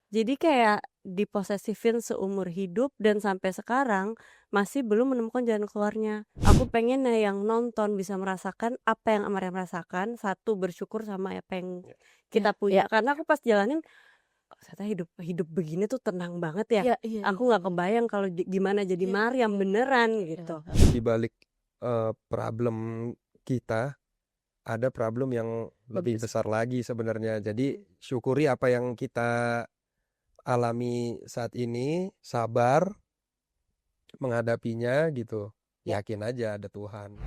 Jadi kayak diposesifin seumur hidup dan sampai sekarang masih belum menemukan jalan keluarnya. Aku pengennya yang nonton bisa merasakan apa yang Maryam rasakan, satu bersyukur sama apa yang kita punya. Karena aku pas jalanin, kok ternyata hidup begini tuh tenang banget ya. Aku nggak kebayang kalau gimana jadi Maryam beneran gitu. Di balik problem kita ada problem yang lebih besar lagi sebenarnya. Jadi syukuri apa yang kita alami saat ini, sabar menghadapinya gitu. Yakin aja ada Tuhan.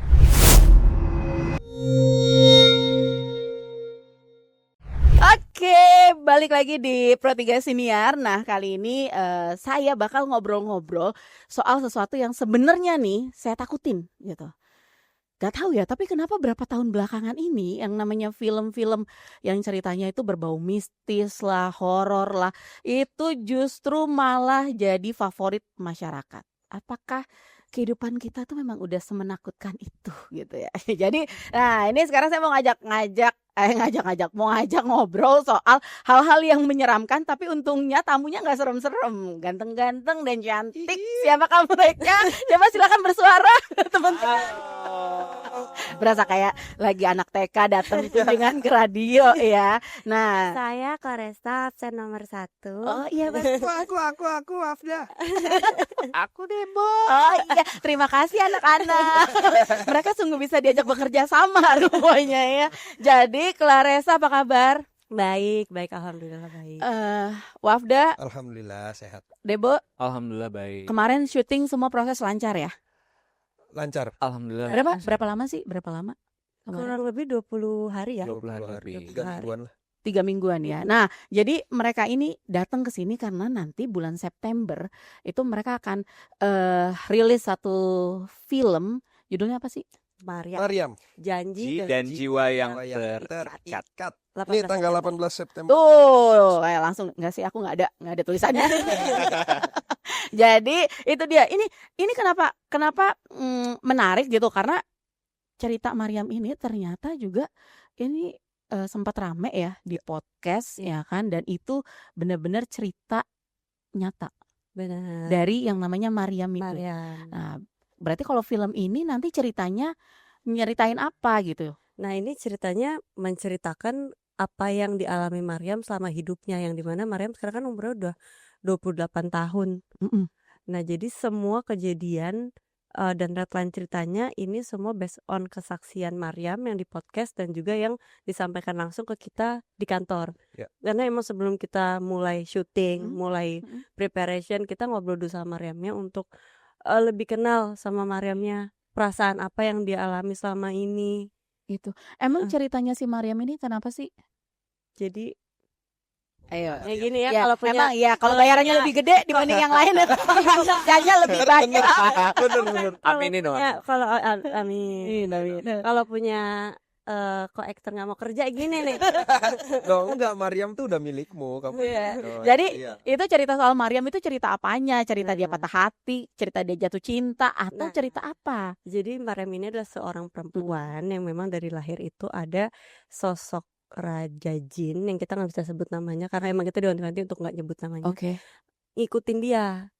Oke, balik lagi di Pro3 Siniar. Nah, kali ini saya bakal ngobrol-ngobrol soal sesuatu yang sebenarnya nih saya takutin gitu. Gak tahu ya, tapi kenapa berapa tahun belakangan ini yang namanya film-film yang ceritanya itu berbau mistis lah, horor lah, itu justru malah jadi favorit masyarakat. Apakah kehidupan kita tuh memang udah semenakutkan itu gitu ya? Jadi, nah ini sekarang saya mau mau ngajak ngobrol soal hal-hal yang menyeramkan, tapi untungnya tamunya nggak serem-serem, ganteng-ganteng dan cantik. Siapakah mereka? Coba silakan bersuara, teman-teman. Berasa kayak lagi anak TK datang kunjungan ke radio ya. Nah, Saya Koresta absen nomor 1. oh iya Aku Afda. aku Debo. Oh iya, terima kasih anak-anak. Mereka sungguh bisa diajak bekerja sama rupanya ya. Jadi Claresa apa kabar? Baik, alhamdulillah baik. Wafda, Alhamdulillah sehat. Debo, Alhamdulillah baik. kemarin syuting semua proses lancar ya? Lancar. Alhamdulillah. Berapa lama sih? Berapa lama? Kemarin? Kurang lebih 20 hari ya. 20 hari lebih. 3 mingguan lah. 3 mingguan ya. Nah, jadi mereka ini datang ke sini karena nanti bulan September itu mereka akan rilis satu film, judulnya apa sih? Maryam. Janji Dan jiwa yang terikat. 18 Ini tanggal 18 September. Tuh, langsung enggak sih, aku nggak ada tulisannya. Jadi itu dia. Ini kenapa menarik gitu, karena cerita Maryam ini ternyata juga ini sempat rame ya di podcast ya kan, dan itu benar-benar cerita nyata Benar. dari yang namanya Maryam itu. Maryam. Nah, berarti kalau film ini nanti ceritanya nyeritain apa gitu? Nah, ini ceritanya menceritakan apa yang dialami Maryam selama hidupnya, yang dimana Maryam sekarang kan umurnya udah 28 tahun. Nah, jadi semua kejadian dan redline ceritanya ini semua based on kesaksian Maryam yang di podcast dan juga yang disampaikan langsung ke kita di kantor. Karena emang sebelum kita mulai syuting, mulai preparation, kita ngobrol dulu sama Maryamnya untuk lebih kenal sama Maryamnya, perasaan apa yang dia alami selama ini. Gitu. Emang ceritanya si Maryam ini kenapa sih? Jadi Ayo. kayak gini ya, Ya, kalau punya emang ya kalau bayarannya lebih gede dibanding yang lain, jangan lebih banyak. Bener. Aminin dong. Kalau amin. Kalau punya co-actor nggak mau kerja gini nih. No, enggak, Maryam tuh udah milikmu kamu. Jadi itu cerita soal Maryam itu cerita apanya? Cerita dia patah hati, cerita dia jatuh cinta, atau cerita apa? Jadi Maryam ini adalah seorang perempuan yang memang dari lahir itu ada sosok raja jin yang kita nggak bisa sebut namanya karena emang kita diwanti-wanti untuk nggak nyebut namanya. Ngikutin dia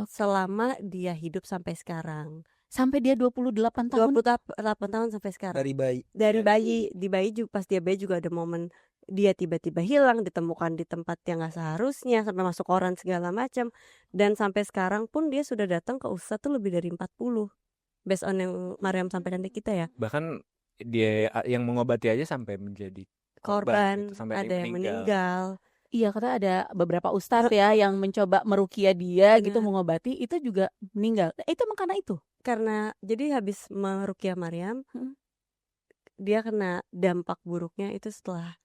selama dia hidup sampai sekarang. Sampai dia 28 tahun. 28 tahun sampai sekarang. Dari bayi. Di bayi juga, pas dia bayi juga ada momen dia tiba-tiba hilang, ditemukan di tempat yang nggak seharusnya, sampai masuk koran segala macam. Dan sampai sekarang pun dia sudah datang ke ustadz tuh lebih dari 40. Based on yang Maryam sampaikan ke kita ya. Bahkan dia yang mengobati aja sampai menjadi korban gitu, sampai ada yang meninggal. Iya, kata ada beberapa ustadz ya yang mencoba meruqyah dia gitu, mengobati, itu juga meninggal. Itu emang karena itu? Karena jadi habis meruqyah Maryam, dia kena dampak buruknya itu setelah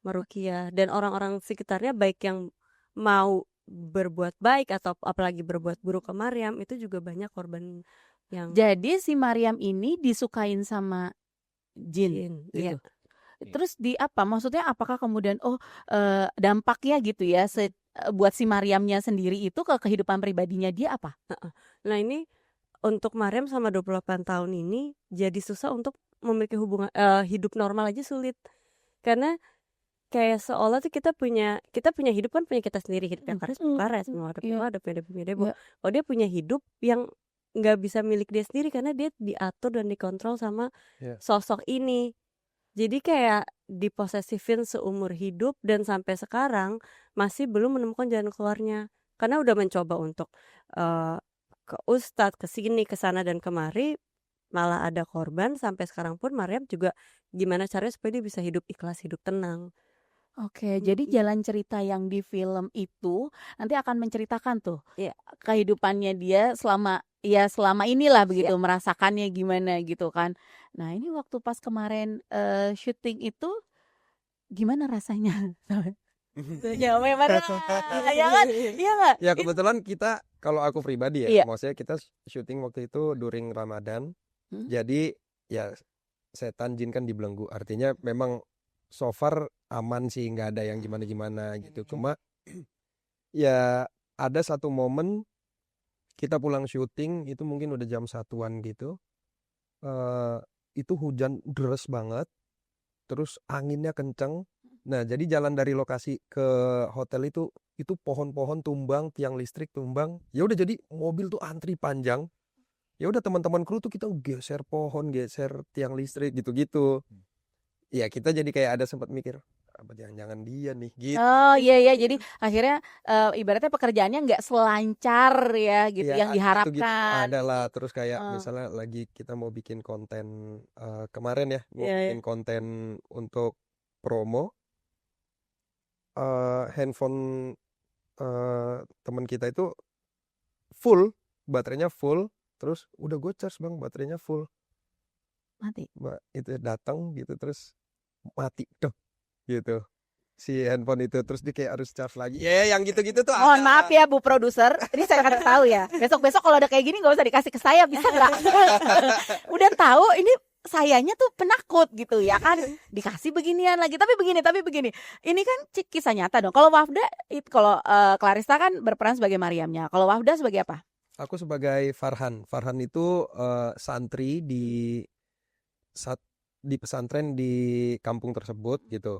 meruqyah, dan orang-orang sekitarnya baik yang mau berbuat baik atau apalagi berbuat buruk ke Maryam itu juga banyak korban yang. Jadi si Maryam ini disukain sama jin gitu. Iya. Terus di apa? Maksudnya apakah kemudian dampaknya gitu ya buat si Maryamnya sendiri itu ke kehidupan pribadinya dia apa? Nah, ini untuk Maryam sama 28 tahun ini jadi susah untuk memiliki hubungan hidup normal aja sulit. Karena kayak seolah tuh kita punya hidup kan punya kita sendiri, hidup yang Karis Karis, semua ada Iya. ada punya Debo. Iya. Oh dia punya hidup yang nggak bisa milik dia sendiri karena dia diatur dan dikontrol sama Iya. sosok ini. Jadi kayak diposesifin seumur hidup dan sampai sekarang masih belum menemukan jalan keluarnya. Karena udah mencoba untuk ke ustadz, ke sini, ke sana dan kemari, malah ada korban. Sampai sekarang pun Maryam juga gimana caranya supaya dia bisa hidup ikhlas, hidup tenang. Oke, jadi jalan cerita yang di film itu nanti akan menceritakan tuh Iya. kehidupannya dia selama inilah begitu, merasakannya gimana gitu kan. Nah ini waktu pas kemarin syuting itu gimana rasanya? Ya memang ya kan, iya nggak? Ya kebetulan kita, kalau aku pribadi Iya. ya, maksudnya kita syuting waktu itu during Ramadan. Jadi ya setan jin kan dibelenggu, artinya memang so far aman sih, nggak ada yang gimana-gimana gitu. Cuma ya ada satu momen kita pulang syuting itu mungkin udah jam 1-an gitu. Itu hujan deras banget, terus anginnya kenceng. Nah jadi jalan dari lokasi ke hotel itu pohon-pohon tumbang, tiang listrik tumbang. Ya udah jadi mobil tuh antri panjang. Ya udah teman-teman kru tuh kita geser pohon, geser tiang listrik gitu-gitu. Ya kita jadi kayak ada sempat mikir, apa jangan-jangan dia nih gitu. Oh iya, jadi akhirnya ibaratnya pekerjaannya nggak selancar ya gitu Ya yang gitu-gitu diharapkan. adalah. Terus kayak misalnya lagi kita mau bikin konten kemarin ya, mau bikin konten untuk promo, handphone teman kita itu full, baterainya full. Terus udah gue charge bang, baterainya full, Mati. mbak itu datang gitu terus mati tuh gitu si handphone itu. Terus dia kayak harus charge lagi ya, yang gitu-gitu tuh. Mohon maaf ya Bu Produser, ini saya kasih tahu ya. Besok-besok kalau ada kayak gini nggak usah dikasih ke saya, bisa nggak? Udah tahu ini sayanya tuh penakut gitu ya kan, dikasih beginian lagi. Tapi begini, ini kan kisah nyata dong. Kalau Wafda, kalau Clarissa kan berperan sebagai Maryamnya. Kalau Wafda sebagai apa? Aku sebagai Farhan. Farhan itu santri di pesantren di kampung tersebut gitu.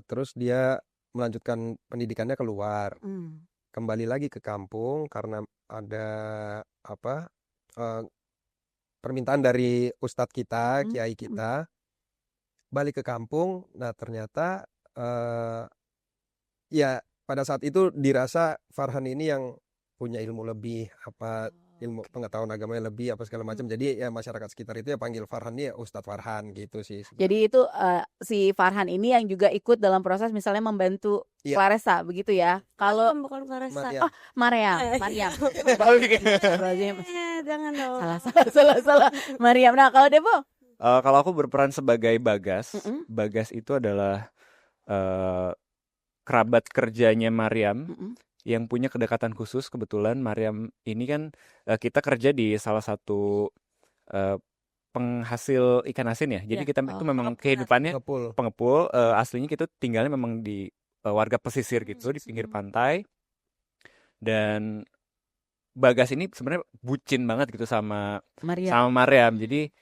Terus dia melanjutkan pendidikannya keluar, kembali lagi ke kampung karena ada permintaan dari ustadz kita, kiai kita, balik ke kampung. Nah ternyata ya pada saat itu dirasa Farhan ini yang punya ilmu lebih, ilmu pengetahuan agamanya lebih, apa segala macam. Jadi ya masyarakat sekitar itu ya panggil Farhan ya Ustadz Farhan gitu sih. Jadi itu si Farhan ini yang juga ikut dalam proses misalnya membantu Clarissa begitu ya. Kalau bukan Clarissa. Maryam. Jangan dong. Salah. Maryam. Nah kalau Debo? Kalau aku berperan sebagai Bagas. Bagas itu adalah kerabat kerjanya Maryam. Yang punya kedekatan khusus. Kebetulan Maryam ini kan kita kerja di salah satu penghasil ikan asin ya. Jadi kita itu memang kehidupannya pengepul. Aslinya kita tinggalnya memang di warga pesisir gitu, di pinggir pantai. Dan Bagas ini sebenarnya bucin banget gitu sama Maryam. Jadi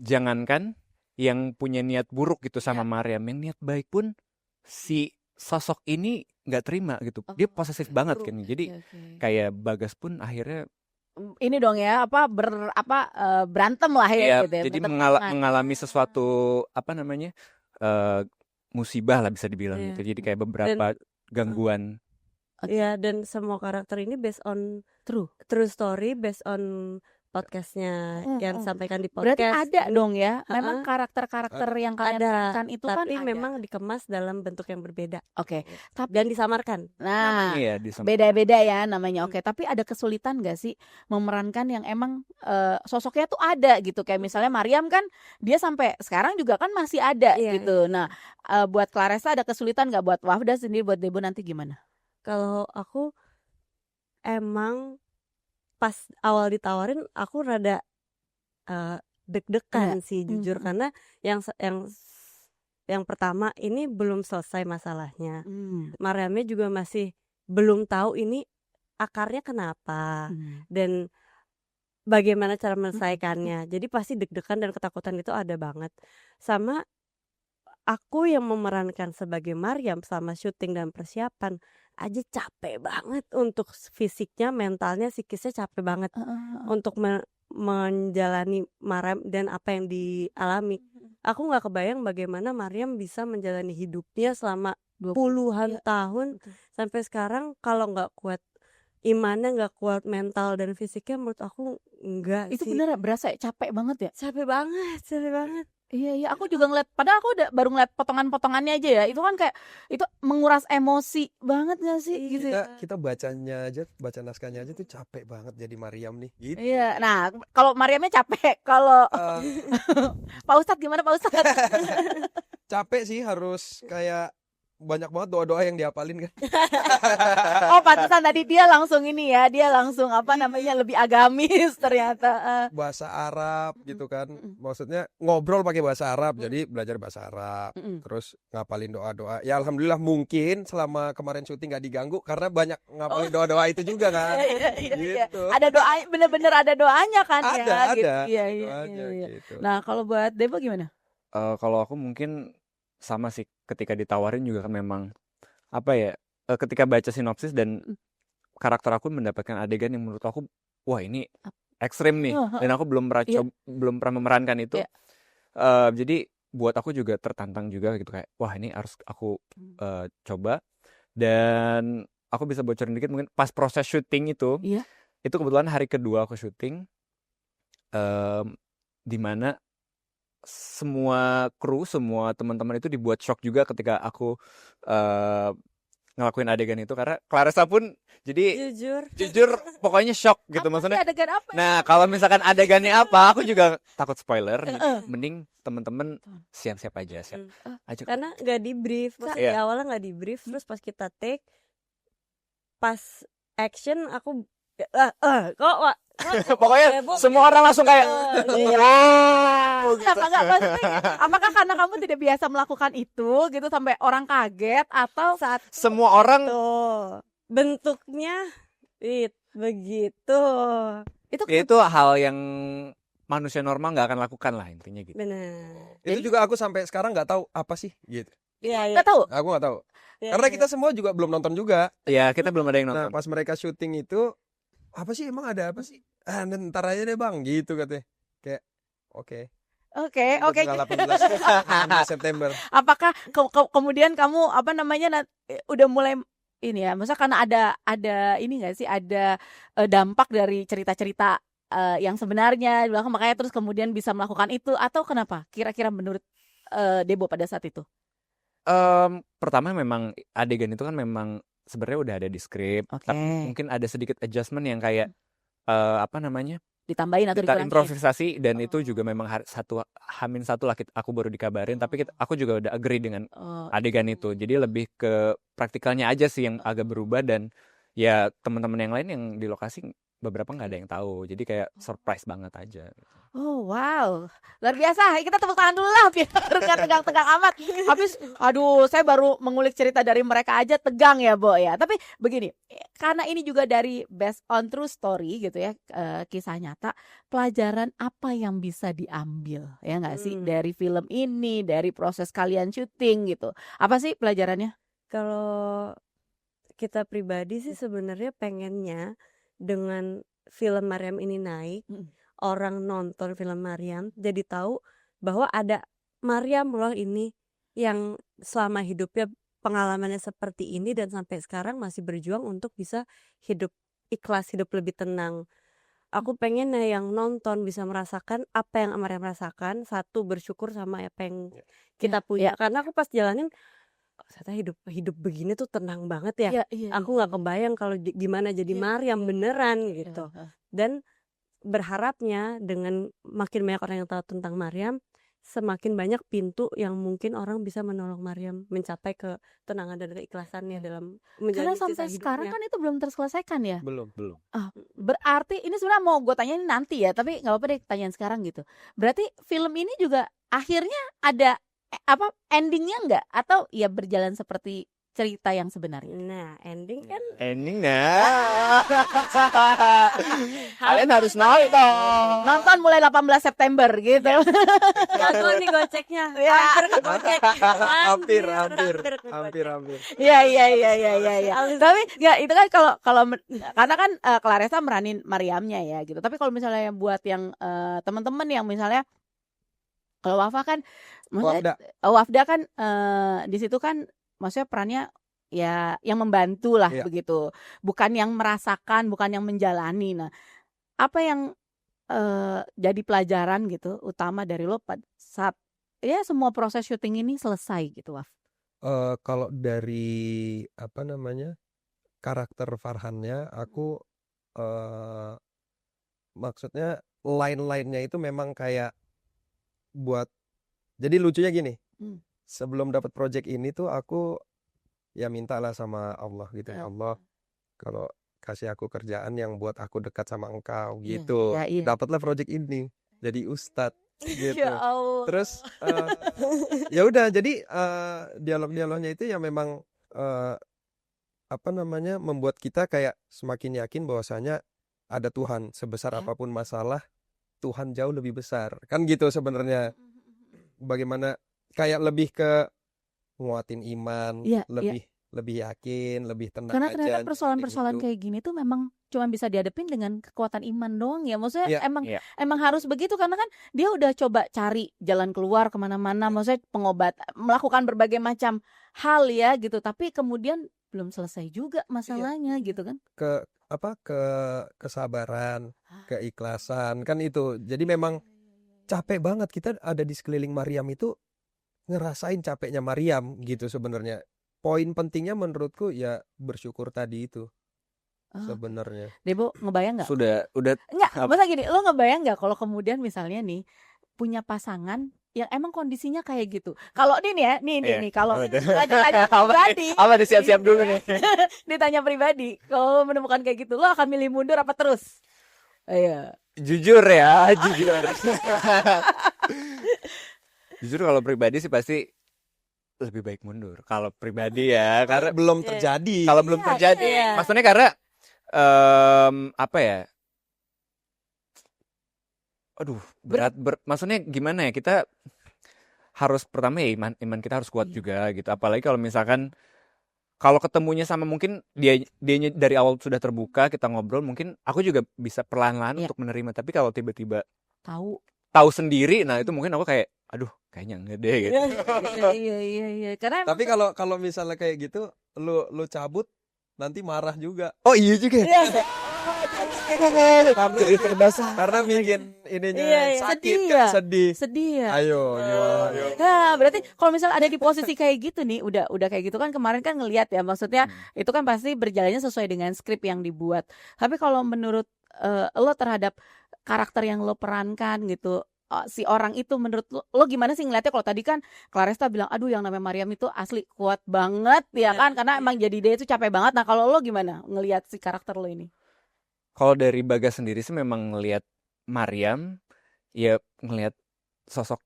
jangankan yang punya niat buruk gitu sama Maryam, yang niat baik pun si sosok ini nggak terima gitu. Dia posesif banget kan. Jadi kayak Bagas pun akhirnya ini dong ya, berantem lah ya gitu ya. Jadi mengalami sesuatu musibah lah bisa dibilang gitu. Jadi kayak beberapa gangguan. Iya, dan semua karakter ini based on true story, based on podcastnya yang disampaikan di podcast. Berarti ada dong ya, memang karakter-karakter yang kalian lakukan itu kan tapi memang dikemas dalam bentuk yang berbeda. Oke. Dan disamarkan. Nah, beda-beda ya namanya. Oke, tapi ada kesulitan gak sih memerankan yang emang sosoknya tuh ada gitu. Kayak misalnya Maryam kan dia sampai sekarang juga kan masih ada gitu. Nah, buat Clarissa ada kesulitan gak? Buat Wafda sendiri, buat Debo nanti gimana? Kalau aku emang pas awal ditawarin aku rada deg-degan sih jujur, karena yang pertama ini belum selesai masalahnya. Maryamnya juga masih belum tahu ini akarnya kenapa dan bagaimana cara menyelesaikannya. Jadi pasti deg-degan dan ketakutan itu ada banget. Sama aku yang memerankan sebagai Maryam selama syuting dan persiapan aja capek banget untuk fisiknya, mentalnya, psikisnya capek banget untuk menjalani Maryam dan apa yang dialami. Aku nggak kebayang bagaimana Maryam bisa menjalani hidupnya selama puluhan tahun sampai sekarang. Kalau nggak kuat imannya, nggak kuat mental dan fisiknya, menurut aku enggak Itu sih. bener berasa capek banget ya? Capek banget. Iya, aku juga ngeliat, padahal aku baru ngeliat potongan-potongannya aja ya. Itu kan kayak, itu menguras emosi banget gak sih? Gitu. Kita bacanya aja, baca naskahnya aja tuh capek banget jadi Maryam nih. Gitu. Iya, nah kalau Maryamnya capek, kalau Pak Ustadz gimana Pak Ustadz? Capek sih, harus kayak banyak banget doa-doa yang dihafalin kan. Oh, pantesan tadi dia langsung ini ya, dia langsung apa namanya, lebih agamis ternyata. Bahasa Arab gitu kan, maksudnya ngobrol pakai bahasa Arab, jadi belajar bahasa Arab, terus ngapalin doa-doa. Ya alhamdulillah mungkin selama kemarin syuting nggak diganggu karena banyak ngapalin doa-doa itu juga kan. Iya. Gitu. Ada doa, bener-bener ada doanya kan ya. Ada. Gitu. Iya. Gitu. Nah kalau buat Debo gimana? Kalau aku mungkin sama sih, ketika ditawarin juga kan memang apa ya, ketika baca sinopsis dan karakter aku mendapatkan adegan yang menurut aku wah ini ekstrim nih, dan aku belum pernah memerankan itu. Jadi buat aku juga tertantang juga gitu, kayak wah ini harus aku coba. Dan aku bisa bocorin dikit mungkin pas proses syuting itu kebetulan hari kedua aku syuting, dimana semua kru, semua teman-teman itu dibuat shock juga ketika aku ngelakuin adegan itu, karena Clarissa pun jadi jujur pokoknya shock gitu. Maksudnya adegan apa? Nah kalau misalkan adegannya apa, aku juga takut spoiler. Jadi mending teman-teman siap-siap aja, Karena nggak di brief, di awalnya nggak di brief, terus pas kita take, pas action aku pokoknya semua orang langsung kayak wow gitu. Apakah karena kamu tidak biasa melakukan itu gitu sampai orang kaget, atau saat semua orang bentuknya begitu? Itu hal yang manusia normal nggak akan lakukan lah, intinya gitu. Benar. Itu juga aku sampai sekarang nggak tahu apa sih gitu. Iya. Nggak tahu. Aku nggak tahu. Karena kita semua juga belum nonton juga. Iya, kita belum ada yang nonton. Nah, pas mereka syuting itu, apa sih emang ada apa sih? Ntar aja deh bang, gitu katanya. Kayak oke. Tanggal 18 September. Apakah kemudian kamu apa namanya udah mulai ini ya, maksudnya karena ada ini nggak sih, ada dampak dari cerita-cerita yang sebenarnya di belakang, makanya terus kemudian bisa melakukan itu, atau kenapa? Kira-kira menurut Debo pada saat itu? Pertama memang adegan itu kan memang sebenarnya udah ada di skrip, tapi mungkin ada sedikit adjustment yang kayak apa namanya, ditambahin atau kita dikurangin? improvisasi, dan itu juga memang Hamin satu lah aku baru dikabarin, tapi aku juga udah agree dengan adegan itu. Jadi lebih ke praktikalnya aja sih yang agak berubah, dan ya teman-teman yang lain yang di lokasi beberapa nggak ada yang tahu, jadi kayak surprise banget aja. Oh wow, luar biasa. Kita tepuk tangan dulu lah biar nggak tegang-tegang amat. Habis, aduh, saya baru mengulik cerita dari mereka aja tegang ya, Bo ya. Tapi begini, karena ini juga dari based on true story gitu ya, kisah nyata. Pelajaran apa yang bisa diambil ya nggak sih dari film ini, dari proses kalian syuting gitu? Apa sih pelajarannya? Kalau kita pribadi sih sebenarnya pengennya dengan film Maryam ini naik, orang nonton film Maryam jadi tahu bahwa ada Maryam loh ini yang selama hidupnya pengalamannya seperti ini dan sampai sekarang masih berjuang untuk bisa hidup ikhlas, hidup lebih tenang. Aku pengennya yang nonton bisa merasakan apa yang Maryam rasakan, satu bersyukur sama apa yang kita punya. Karena aku pas jalanin, ternyata hidup begini tuh tenang banget ya. Aku nggak kebayang kalau gimana jadi Maryam beneran gitu. Dan berharapnya dengan makin banyak orang yang tahu tentang Maryam, semakin banyak pintu yang mungkin orang bisa menolong Maryam mencapai ketenangan dan keikhlasannya dalam menjalani Karena sampai sekarang kan itu belum terselesaikan ya. Belum. Berarti ini sebenarnya mau gue tanyain nanti ya, tapi nggak apa-apa deh tanyain sekarang gitu. Berarti film ini juga akhirnya ada endingnya nggak, atau ya berjalan seperti cerita yang sebenarnya? Nah, ending kan Ending kalian harus nonton. Nonton mulai 18 September gitu. jago nih goceknya. Ya. Hampir ke gocek. Hampir. Iya. Tapi ya itu kan kalau karena kan Claressa meranin Mariamnya ya gitu. Tapi kalau misalnya buat yang teman-teman yang misalnya kalau Wafa kan maksudnya Wafda kan di situ kan maksudnya perannya ya yang membantu lah begitu. Bukan yang merasakan, bukan yang menjalani. Nah, apa yang jadi pelajaran gitu utama dari lo saat ya semua proses syuting ini selesai gitu, Waf? Kalau dari karakter Farhannya, aku maksudnya line-line-nya itu memang kayak buat, jadi lucunya gini, sebelum dapat project ini tuh aku ya mintalah sama Allah gitu, ya Allah kalau kasih aku kerjaan yang buat aku dekat sama engkau gitu. Dapatlah project ini jadi ustadz gitu. Ya Allah. Terus ya udah, jadi dialog-dialognya itu ya memang membuat kita kayak semakin yakin bahwasanya ada Tuhan. Sebesar apapun masalah, Tuhan jauh lebih besar kan gitu sebenarnya. Bagaimana kayak lebih ke nguatin iman, lebih yakin, lebih tenang. Karena ternyata aja persoalan-persoalan kayak gini tuh memang cuma bisa dihadapin dengan kekuatan iman doang ya. Maksudnya emang harus begitu, karena kan dia udah coba cari jalan keluar kemana-mana, maksudnya melakukan berbagai macam hal ya gitu. Tapi kemudian belum selesai juga masalahnya gitu kan. Kesabaran, keikhlasan kan itu. Jadi memang capek banget, kita ada di sekeliling Maryam itu ngerasain capeknya Maryam gitu sebenarnya. Poin pentingnya menurutku ya bersyukur tadi itu sebenarnya. Debo ngebayang nggak? Udah. Nggak, masa gini, lo ngebayang nggak kalau kemudian misalnya nih punya pasangan yang emang kondisinya kayak gitu. Kalau nih kalau ditanya pribadi, apa disiap-siap dulu nih. ditanya pribadi, kalau menemukan kayak gitu, lo akan milih mundur apa terus? Ayo. Jujur ya, jujur kalau pribadi sih pasti lebih baik mundur. Kalau pribadi ya, karena belum terjadi. Kalau belum terjadi, maksudnya karena apa ya? Aduh, berat. Maksudnya gimana ya? Kita harus pertama ya iman kita harus kuat juga gitu. Apalagi kalau misalkan kalau ketemunya sama mungkin dia dari awal sudah terbuka, kita ngobrol, mungkin aku juga bisa perlahan-lahan untuk menerima. Tapi kalau tiba-tiba tahu sendiri, nah itu mungkin aku kayak aduh kayaknya enggak deh gitu. Iya. Karena tapi kalau misalnya kayak gitu, lu cabut nanti marah juga. Oh iya juga. Karena bikin ininya sakit, sedih ya. Ayo. Nah, berarti kalau misal ada di posisi kayak gitu nih, udah kayak gitu kan, kemarin kan ngelihat ya, maksudnya itu kan pasti berjalannya sesuai dengan skrip yang dibuat. Tapi kalau menurut lo terhadap karakter yang lo perankan gitu, si orang itu menurut lo gimana sih ngeliatnya? Kalau tadi kan Claressa bilang aduh yang namanya Maryam itu asli kuat banget ya kan, karena emang jadi dia itu capek banget. Nah kalau lo gimana ngelihat si karakter lo ini? Kalau dari Bagas sendiri sih memang ngelihat Maryam ya, ngelihat sosok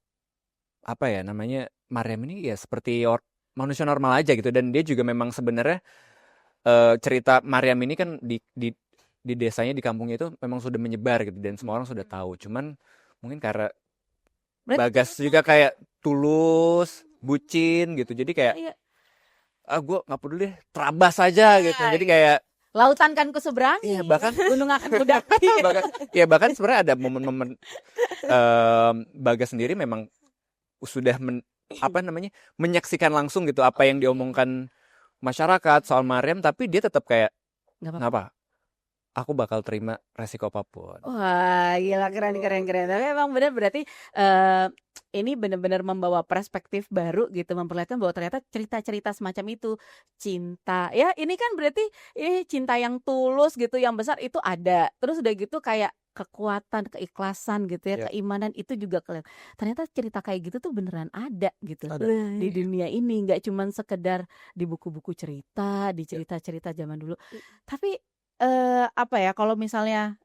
apa ya namanya, Maryam ini ya seperti manusia normal aja gitu. Dan dia juga memang sebenarnya cerita Maryam ini kan di desanya, di kampungnya itu memang sudah menyebar gitu, dan semua orang sudah tahu. Cuman mungkin karena Bagas juga kayak tulus, bucin gitu, jadi kayak gue nggak peduli deh, terabas aja gitu. Jadi kayak lautan kan ku seberangi, bahkan gunung akan ku daki. bahkan sebenarnya ada momen-momen Bagas sendiri memang sudah menyaksikan langsung gitu apa yang diomongkan masyarakat soal Maryam, tapi dia tetap kayak nggak apa, aku bakal terima resiko apapun. Wah, gila, keren. Tapi emang benar, berarti ini benar-benar membawa perspektif baru gitu, memperlihatkan bahwa ternyata cerita-cerita semacam itu, cinta ya, ini kan berarti ini cinta yang tulus gitu, yang besar itu ada. Terus udah gitu kayak kekuatan, keikhlasan gitu ya, keimanan itu juga kelihatan. Ternyata cerita kayak gitu tuh beneran ada gitu di dunia ini, nggak cuman sekedar di buku-buku cerita, di cerita-cerita zaman dulu. Tapi apa ya, kalau misalnya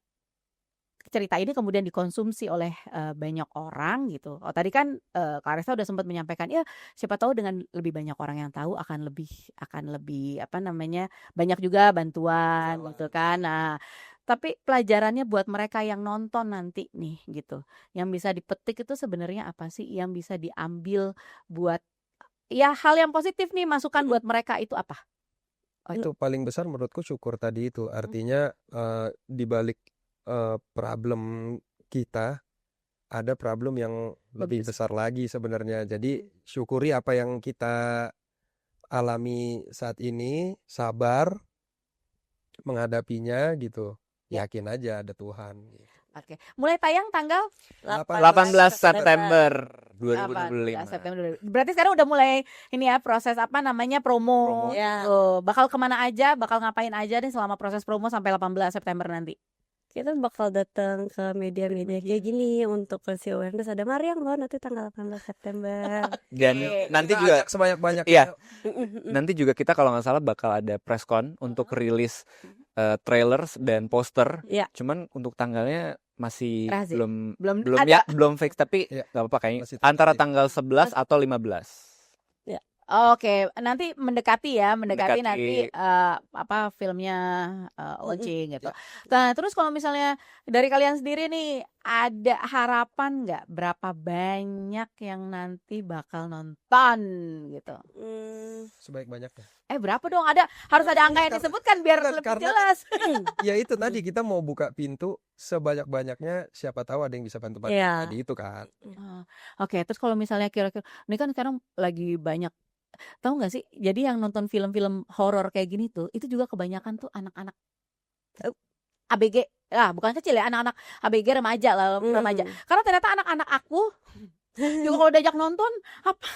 cerita ini kemudian dikonsumsi oleh banyak orang gitu. Oh tadi kan Clarissa udah sempat menyampaikan ya siapa tahu dengan lebih banyak orang yang tahu akan lebih apa namanya banyak juga bantuan gitu kan. Nah tapi pelajarannya buat mereka yang nonton nanti nih gitu, yang bisa dipetik itu sebenarnya apa sih, yang bisa diambil buat ya hal yang positif nih, masukan buat mereka itu apa? Itu paling besar menurutku syukur tadi itu. Artinya di balik problem kita ada problem yang lebih besar lagi sebenarnya. Jadi syukuri apa yang kita alami saat ini, sabar menghadapinya gitu. Yakin aja ada Tuhan. Oke, mulai tayang tanggal 18 September 18 2025. September. Berarti sekarang udah mulai ini ya proses apa namanya promo. Ya. Bakal kemana aja, bakal ngapain aja nih selama proses promo sampai 18 September nanti? Kita bakal datang ke media-media kayak gini untuk kasih awareness. Ada Mariam loh nanti tanggal 18 September. Dan nanti juga sebanyak-banyak. Iya. Nanti juga kita kalau nggak salah bakal ada press con untuk rilis trailers dan poster. Iya. Cuman untuk tanggalnya masih Rahasia. belum ada. belum fix, tapi Iya. nggak apa-apa kayaknya Masih antara tentatif. tanggal 11 atau 15. Oke, nanti mendekati Mendekati. nanti apa filmnya launching gitu. Nah, terus kalau misalnya dari kalian sendiri nih ada harapan nggak berapa banyak yang nanti bakal nonton gitu? Sebaik-banyaknya. Berapa dong? Harus ada angka yang disebutkan biar lebih karena- jelas. Ya itu tadi kita mau buka pintu sebanyak-banyaknya, siapa tahu ada yang bisa bantu-bantu Iya. tadi itu kan. Oke, terus kalau misalnya kira-kira ini kan sekarang lagi banyak tahu nggak sih? Jadi yang nonton film-film horor kayak gini tuh itu juga kebanyakan tuh anak-anak ABG. Bukan kecil ya, anak-anak ABG remaja lah, remaja. Karena ternyata anak-anak aku juga kalau diajak nonton apa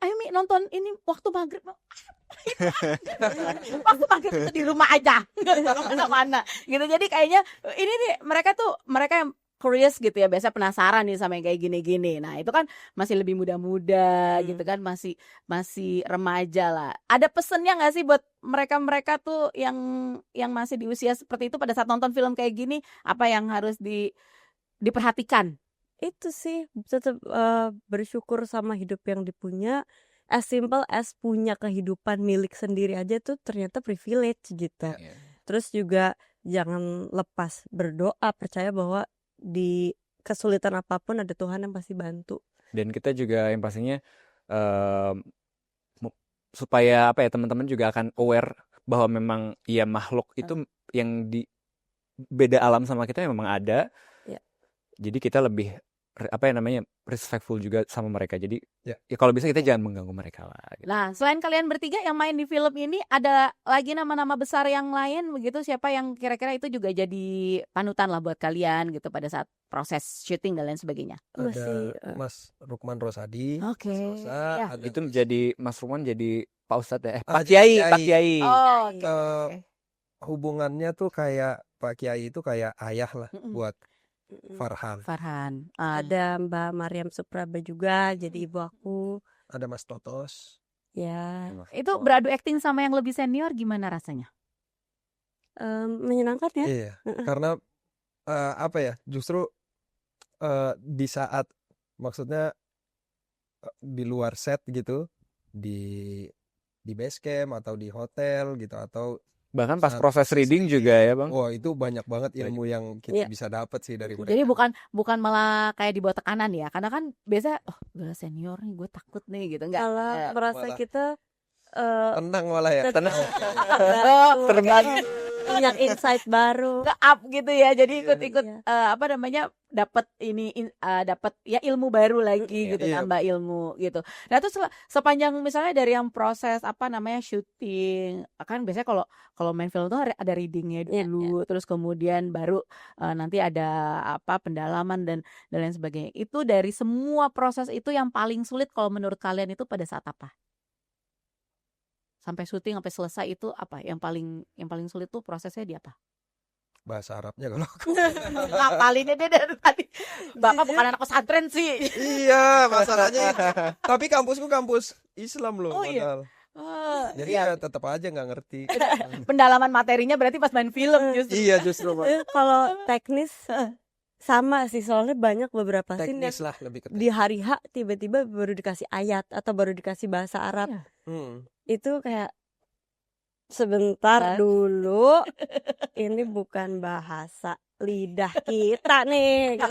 ayo Mi nonton ini waktu maghrib. Waktu maghrib itu di rumah aja, nggak kemana-mana gitu. Jadi kayaknya ini nih mereka yang curious gitu ya, biasa penasaran nih sama yang kayak gini-gini. Nah itu kan masih lebih muda-muda gitu kan, masih remaja lah. Ada pesennya nggak sih buat mereka tuh yang masih di usia seperti itu pada saat nonton film kayak gini, apa yang harus diperhatikan? Itu sih tetap bersyukur sama hidup yang dipunya. As simple as punya kehidupan milik sendiri aja tuh ternyata privilege gitu. Terus juga jangan lepas berdoa, percaya bahwa di kesulitan apapun ada Tuhan yang pasti bantu. Dan kita juga yang pastinya supaya apa ya, teman-teman juga akan aware bahwa memang ya makhluk itu yang di beda alam sama kita memang ada. Ya. Jadi kita lebih apa ya namanya, respectful juga sama mereka. Jadi ya kalau bisa kita jangan mengganggu mereka lah gitu. Nah, selain kalian bertiga yang main di film ini, ada lagi nama-nama besar yang lain begitu? Siapa yang kira-kira itu juga jadi panutan lah buat kalian gitu pada saat proses syuting dan lain sebagainya? Ada Mas Rukman Rosadi. Oke. Ya. Itu menjadi Mas Rukman jadi Pak Ustadz ya. Pak Kiai. Oh, hubungannya tuh kayak Pak Kiai itu kayak ayah lah buat Farhan. Ada Mbak Mariam Supraba juga jadi ibu aku. Ada Mas Totos. Ya. Itu beradu akting sama yang lebih senior gimana rasanya? Menyenangkan ya. Iya. Karena apa ya? Justru di saat maksudnya di luar set gitu, di base camp atau di hotel gitu, atau bahkan pas proses reading juga ya Bang. Wah itu banyak banget ilmu yang kita bisa dapat sih dari mereka. Jadi bukan malah kayak dibawa tekanan ya, karena kan biasa gue senior nih, gue takut nih gitu, enggak? Kalau merasa kita tenang malah ya. Tenang. terbang punya insight baru, ke up gitu ya, jadi ikut apa namanya, dapat ya ilmu baru lagi gitu, tambah ilmu gitu. Nah terus sepanjang misalnya dari yang proses apa namanya syuting, kan biasanya kalau main film tuh ada readingnya dulu, terus kemudian baru nanti ada apa pendalaman dan lain sebagainya. Itu dari semua proses itu yang paling sulit kalau menurut kalian itu pada saat apa? Sampai syuting sampai selesai itu apa yang paling sulit tuh prosesnya di apa? Bahasa Arabnya kalau ngapalinnya dia dari tadi. Bapak bukan anak pesantren sih. Iya masalahnya itu. Tapi kampusku kampus Islam loh. Oh iya. Jadi ya tetap aja nggak ngerti. Pendalaman materinya berarti pas main film justru. Iya justru. Kalau teknis Sama sih, soalnya banyak beberapa scene yang Teknis lah, lebih ke di hari H tiba-tiba baru dikasih ayat atau baru dikasih bahasa Arab. Itu kayak sebentar dulu, ini bukan bahasa lidah kita nih.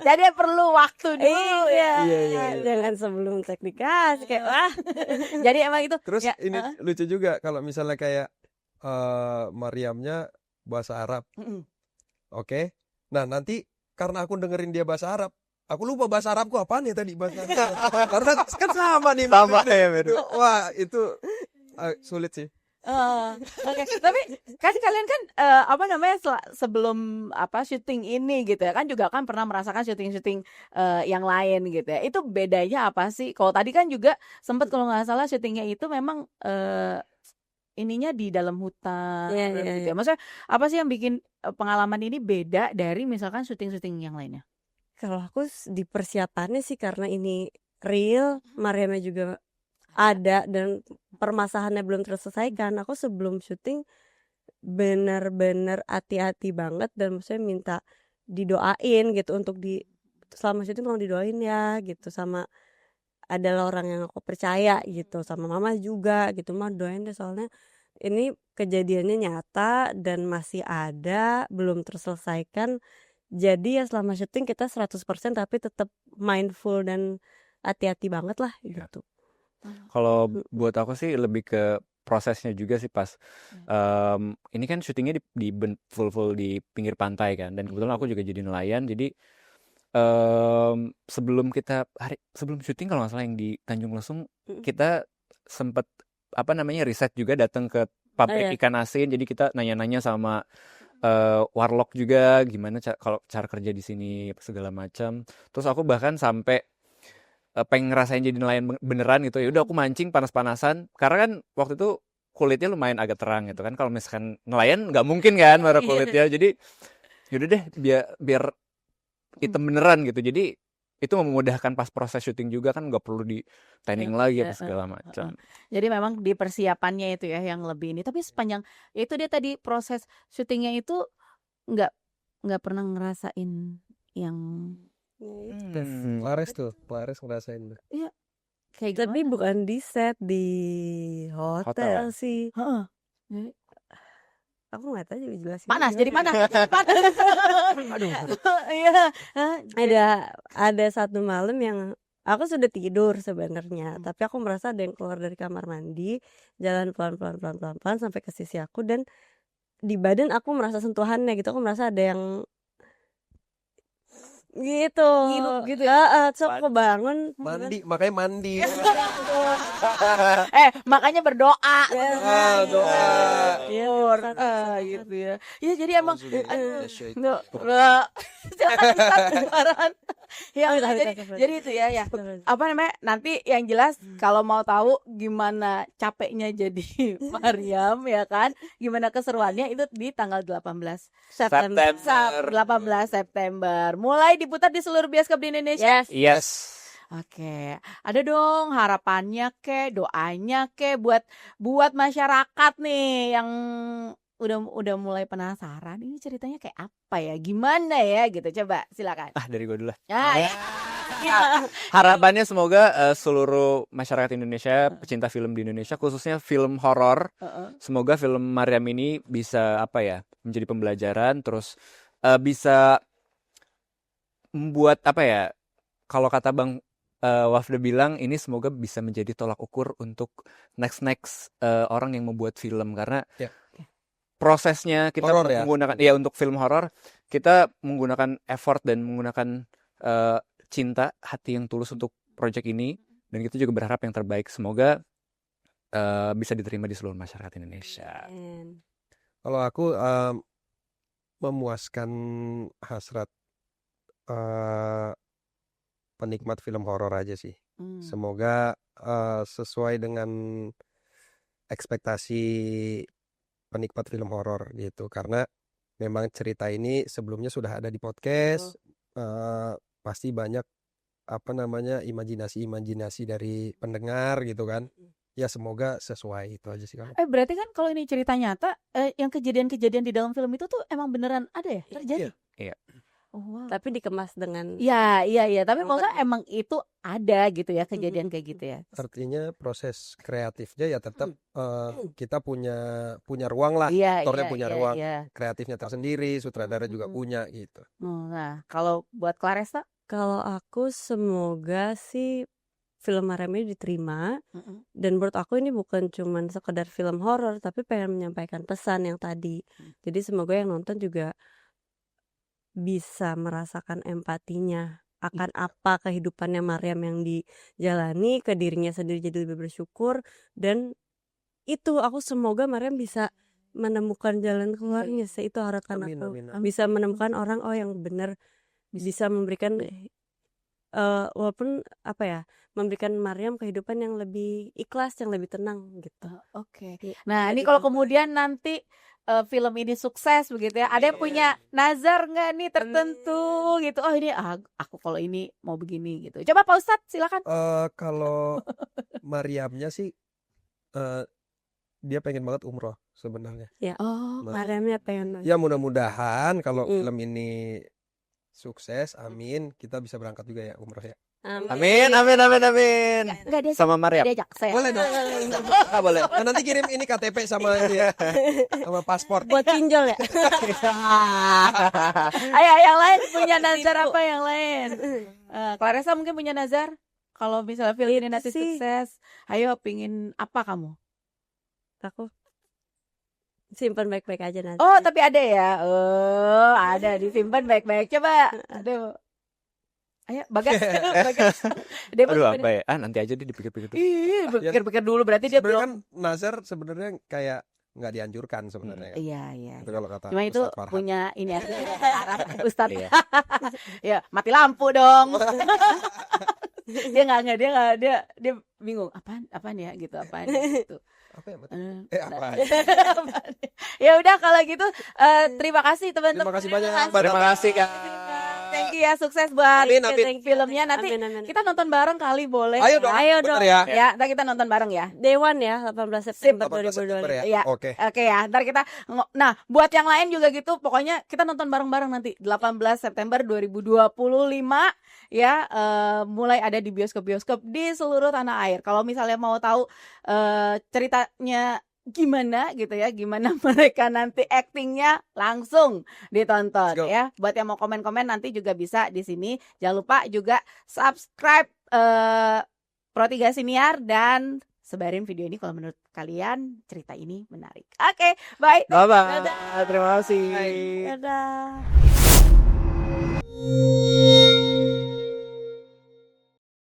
Jadi perlu waktu dulu ya. Iya. Jangan sebelum teks dikasih kayak wah. Jadi emang itu. Terus ini lucu juga kalau misalnya kayak Maryamnya bahasa Arab. Oke. Nah, nanti karena aku dengerin dia bahasa Arab, aku lupa bahasa Arabku apaan ya tadi bahasa Arab. Karena kan sama nih. Sama ya, Wah, itu sulit sih. Oke. Tapi kan kalian kan sebelum syuting ini gitu ya kan juga kan pernah merasakan syuting-syuting yang lain gitu ya. Itu bedanya apa sih? Kalau tadi kan juga sempat kalau nggak salah syutingnya itu memang ininya di dalam hutan gitu ya. Maksudnya apa sih yang bikin pengalaman ini beda dari misalkan syuting-syuting yang lainnya? Kalau aku di persiapannya sih karena ini real, Maryamnya juga ada dan permasalahannya belum terselesaikan. Aku sebelum syuting benar-benar hati-hati banget dan maksudnya minta didoain gitu untuk selama syuting tolong didoain ya gitu, sama adalah orang yang aku percaya gitu, sama mama juga gitu, mah doain deh soalnya ini kejadiannya nyata dan masih ada belum terselesaikan. Jadi ya selama syuting kita 100% tapi tetap mindful dan hati-hati banget lah gitu. Kalau buat aku sih lebih ke prosesnya juga sih pas ini kan syutingnya di full di pinggir pantai kan, dan kebetulan aku juga jadi nelayan, jadi sebelum syuting kalau nggak salah yang di Tanjung Lesung kita sempet riset juga, datang ke pabrik ikan asin, jadi kita nanya-nanya sama warlock juga gimana kalau cara kerja di sini segala macam. Terus aku bahkan sampai pengen ngerasain jadi nelayan beneran gitu. Ya udah aku mancing panas-panasan karena kan waktu itu kulitnya lumayan agak terang gitu kan. Kalau misalkan nelayan nggak mungkin kan warna kulitnya. Jadi yaudah deh biar hitam beneran gitu. Jadi itu memudahkan pas proses syuting juga kan, nggak perlu di tanning lagi apa segala macam. Jadi memang di persiapannya itu ya yang lebih ini. Tapi sepanjang itu dia tadi proses syutingnya itu nggak pernah ngerasain yang Lares ngerasain tuh. Iya. Kayak tapi gimana? Bukan di set, di hotel sih. Aku nggak tahu juga jelasin. Panas, jadi panas. Aduh. Ada satu malam yang aku sudah tidur sebenarnya, tapi aku merasa ada yang keluar dari kamar mandi, jalan pelan-pelan sampai ke sisi aku, dan di badan aku merasa sentuhannya gitu. Aku merasa ada yang gitu ya. So aku bangun makanya mandi. Makanya berdoa. Doa. Gitu ya. Ya jadi emang jadi itu ya. Nanti yang jelas kalau mau tahu gimana capeknya jadi Maryam ya kan, gimana keseruannya itu di tanggal 18 September. Mulai diputar di seluruh bioskop di Indonesia. Yes. Oke, ada dong harapannya doanya buat masyarakat nih yang udah mulai penasaran ini ceritanya kayak apa ya, gimana ya gitu. Coba silakan. Dari gue dulu lah. Ya. Harapannya semoga seluruh masyarakat Indonesia, pecinta film di Indonesia, khususnya film horor, semoga film Maryam ini bisa menjadi pembelajaran, terus bisa membuat kalau kata Bang Wafda bilang, ini semoga bisa menjadi tolak ukur untuk next orang yang membuat film, karena prosesnya kita menggunakan untuk film horor kita menggunakan effort dan menggunakan cinta, hati yang tulus untuk project ini, dan kita juga berharap yang terbaik. Semoga bisa diterima di seluruh masyarakat Indonesia. Kalau aku memuaskan hasrat penikmat film horor aja sih. Semoga sesuai dengan ekspektasi penikmat film horor gitu, karena memang cerita ini sebelumnya sudah ada di podcast. Pasti banyak imajinasi dari pendengar gitu kan. Ya semoga sesuai, itu aja sih. Berarti kan kalau ini cerita nyata, yang kejadian-kejadian di dalam film itu tuh emang beneran ada ya, terjadi? Iya. Oh, wow. tapi dikemas dengan Iya. Tapi Yang maksudnya penting. emang itu ada gitu ya kejadian kayak gitu ya. Artinya proses kreatifnya ya tetap kita punya ruang lah, Iya, aktornya iya, punya iya, ruang iya. kreatifnya tersendiri, sutradara juga Mm-mm. punya gitu. Nah, kalau buat Claressa, Kalau aku semoga sih film Maryam ini diterima, dan menurut aku ini bukan cuman sekedar film horor tapi pengen menyampaikan pesan yang tadi. Jadi semoga yang nonton juga bisa merasakan empatinya akan apa kehidupannya Maryam yang dijalani, ke dirinya sendiri jadi lebih bersyukur, dan itu aku semoga Maryam bisa menemukan jalan keluarnya sih, itu harapan Amin, aku. amin. Bisa menemukan orang yang benar bisa memberikan walaupun apa ya, memberikan Maryam kehidupan yang lebih ikhlas, yang lebih tenang gitu. Oke. Iya, Nah, ini jadi kalau itu. kemudian nanti film ini sukses begitu ya, ada yang punya nazar nggak nih tertentu gitu? Oh ini aku kalau ini mau begini gitu. Coba Pak Ustadz silakan. Kalau Maryamnya sih dia pengen banget umroh sebenarnya. Ya, Oh, Maryamnya pengen. Ya mudah-mudahan kalau Mm. film ini sukses, amin, kita bisa berangkat juga ya umroh ya. Amin. nggak dia Sama Maryam. diajak saya. Boleh dong. Ah, boleh. Nah, nanti kirim ini KTP sama dia, sama paspor. Buat pinjol ya. Ayo yang lain punya nazar apa yang lain? Claressa mungkin punya nazar kalau misalnya film ini nanti sih. sukses. Ayo pingin apa kamu? Aku simpan baik-baik aja nanti. Oh tapi ada ya. Oh ada disimpan baik-baik. Coba. Aduh. Ayo Bagas. Dia Aduh apa ya? Nanti aja deh dipikir-pikir. Ih, pikir-pikir dulu berarti dia Sebenarnya belum. kan nazar sebenarnya kayak nggak dianjurkan sebenarnya. Iya. Itu kalau kata Cuma itu Ustadz Farhan. punya ini ya. Ustadz. Iya. Ya mati lampu dong. Dia nggak dia bingung apaan ya gitu apaan gitu. Apa ya? Apa? Apa? Ya udah kalau gitu terima kasih teman-teman. Terima kasih banyak. Terima kasih Kak. Thank you ya sukses buat Amin, amin. filmnya nanti. Amin. Kita nonton bareng kali boleh. Ayo dong. Ayo Bener dong. ya. Ya, ntar kita nonton bareng ya. Day one ya, 18 September 18 September 2020. ya. Iya. Oke. Oke ya, ntar kita nah, buat yang lain juga gitu, pokoknya kita nonton bareng-bareng nanti 18 September 2025 ya, mulai ada di bioskop-bioskop di seluruh tanah air. Kalau misalnya mau tahu ceritanya gimana gitu ya, gimana mereka nanti actingnya, langsung ditonton Let's go. ya. Buat yang mau komen-komen nanti juga bisa di sini. Jangan lupa juga subscribe Pro3 Siniar dan sebarin video ini kalau menurut kalian cerita ini menarik. Oke, bye. Bye-bye. Dadah. Terima kasih. Dadah.